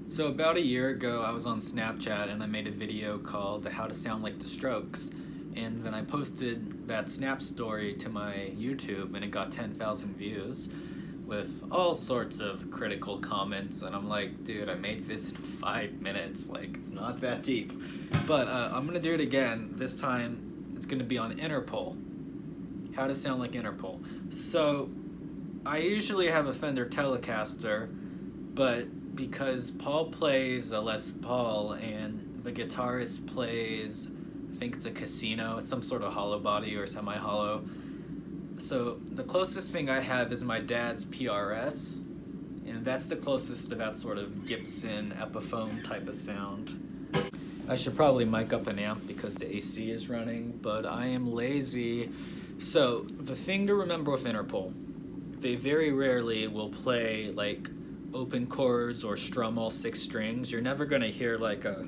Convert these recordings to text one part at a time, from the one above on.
So about a year ago, I was on Snapchat and I made a video called How to Sound Like the Strokes. And then I posted that Snap story to my YouTube and it got 10,000 views with all sorts of critical comments. And I'm like, dude, I made this in 5 minutes. Like, it's not that deep. But I'm gonna do it again. This time, it's gonna be on Interpol. How to sound like Interpol. So, I usually have a Fender Telecaster, but because Paul plays a Les Paul and the guitarist plays, I think it's a Casino, it's some sort of hollow body or semi-hollow. So the closest thing I have is my dad's PRS, and that's the closest to that sort of Gibson Epiphone type of sound. I should probably mic up an amp because the AC is running, but I am lazy. So the thing to remember with Interpol, they very rarely will play like open chords or strum all 6 strings. You're never gonna hear like a...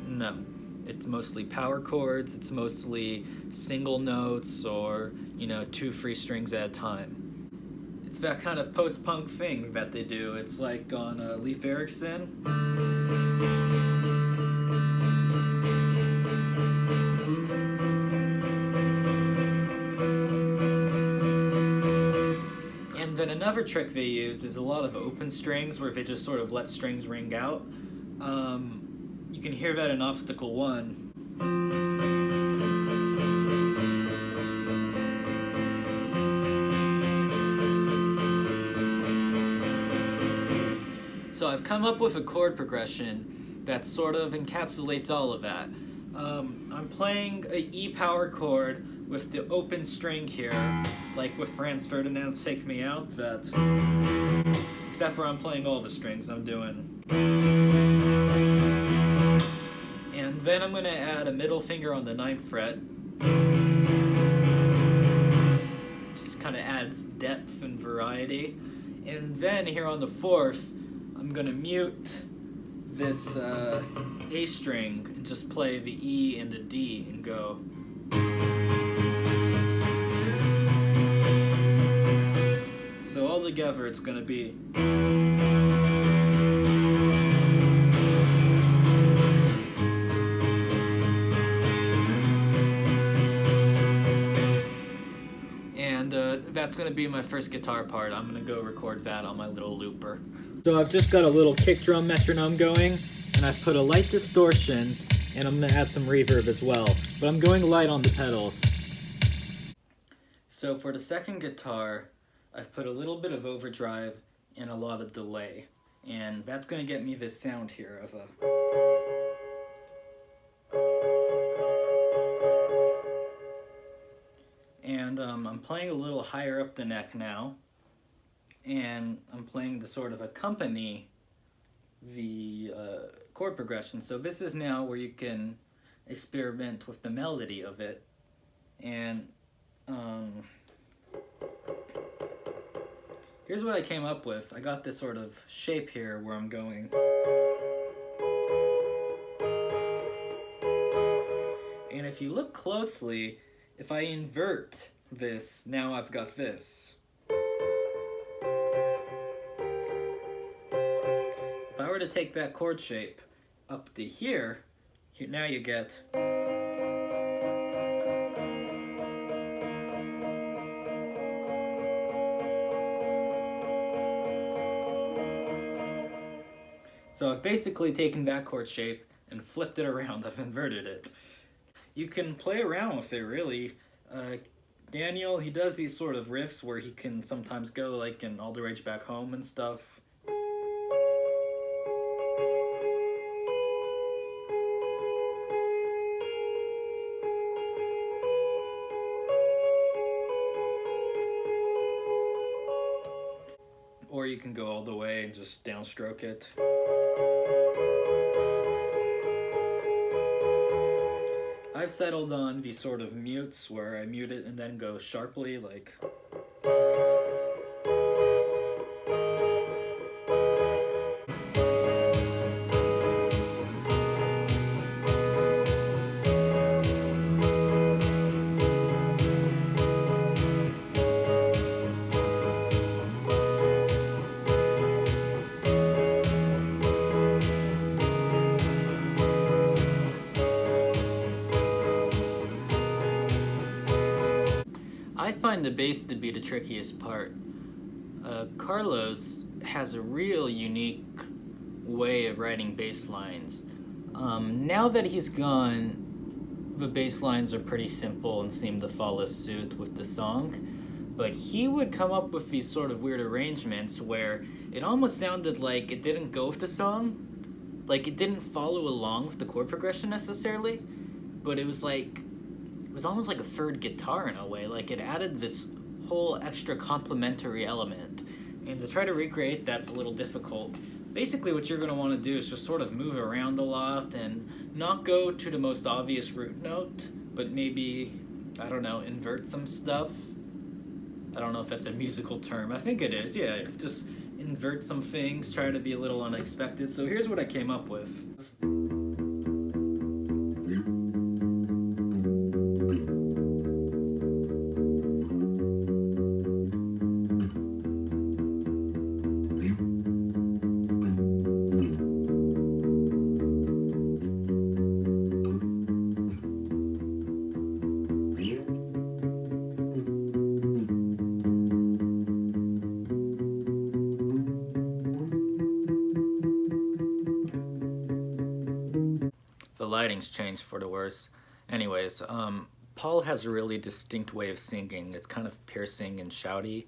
No. It's mostly power chords, it's mostly single notes or, 2 free strings at a time. It's that kind of post-punk thing that they do. It's like on Leif Erikson. Then another trick they use is a lot of open strings where they just sort of let strings ring out. You can hear that in Obstacle 1. So I've come up with a chord progression that sort of encapsulates all of that. I'm playing a E power chord with the open string here, like with Franz Ferdinand's Take Me Out, except for I'm playing all the strings I'm doing. And then I'm gonna add a middle finger on the 9th fret. Just kind of adds depth and variety. And then here on the 4th, I'm gonna mute this A string and just play the E and the D and go. So all together it's gonna be. And that's gonna be my first guitar part. I'm gonna go record that on my little looper. So I've just got a little kick drum metronome going, and I've put a light distortion, and I'm gonna add some reverb as well. But I'm going light on the pedals. So for the second guitar, I've put a little bit of overdrive and a lot of delay. And that's gonna get me this sound here of a... And I'm playing a little higher up the neck now. And I'm playing to sort of accompany the chord progression. So this is now where you can experiment with the melody of it. And here's what I came up with. I got this sort of shape here where I'm going. And if you look closely, if I invert this, now I've got this. If I were to take that chord shape up to here, now you get... So I've basically taken that chord shape and flipped it around. I've inverted it. You can play around with it, really. Daniel, he does these sort of riffs where he can sometimes go like in All the Rage Back Home and stuff. Or you can go all the way and just downstroke it. I've settled on these sort of mutes where I mute it and then go sharply, like... find the bass to be the trickiest part. Carlos has a real unique way of writing bass lines. Now that he's gone, the bass lines are pretty simple and seem to follow suit with the song. But he would come up with these sort of weird arrangements where it almost sounded like it didn't go with the song. Like it didn't follow along with the chord progression necessarily, but it was almost like a third guitar in a way. Like it added this whole extra complementary element. And to try to recreate that's a little difficult. Basically what you're going to want to do is just sort of move around a lot and not go to the most obvious root note, but maybe, I don't know, invert some stuff. I don't know if that's a musical term. I think it is, yeah. Just invert some things, try to be a little unexpected. So here's what I came up with. The lighting's changed for the worse. Anyways, Paul has a really distinct way of singing. It's kind of piercing and shouty.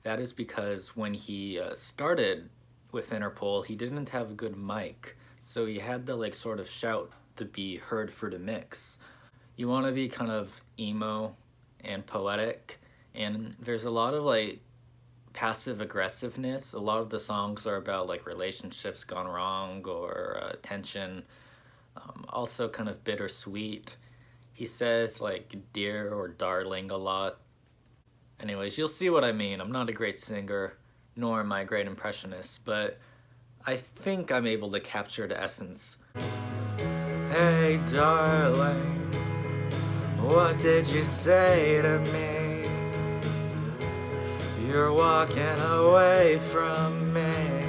That is because when he started with Interpol, he didn't have a good mic, so he had to like sort of shout to be heard for the mix. You want to be kind of emo and poetic, and there's a lot of like passive aggressiveness. A lot of the songs are about like relationships gone wrong or tension. Also kind of bittersweet. He says like dear or darling a lot. Anyways, you'll see what I mean. I'm not a great singer, nor am I a great impressionist, but I think I'm able to capture the essence. Hey darling, what did you say to me? You're walking away from me.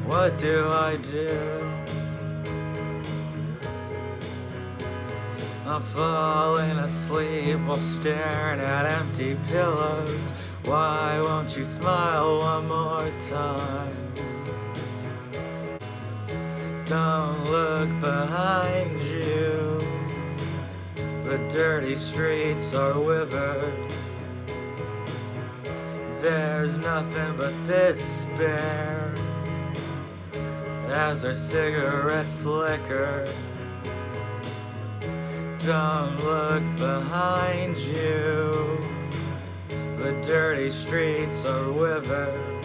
What do I do? I'm falling asleep while staring at empty pillows. Why won't you smile one more time? Don't look behind you. The dirty streets are withered. There's nothing but despair as her cigarette flickered. Don't look behind you. The dirty streets are withered.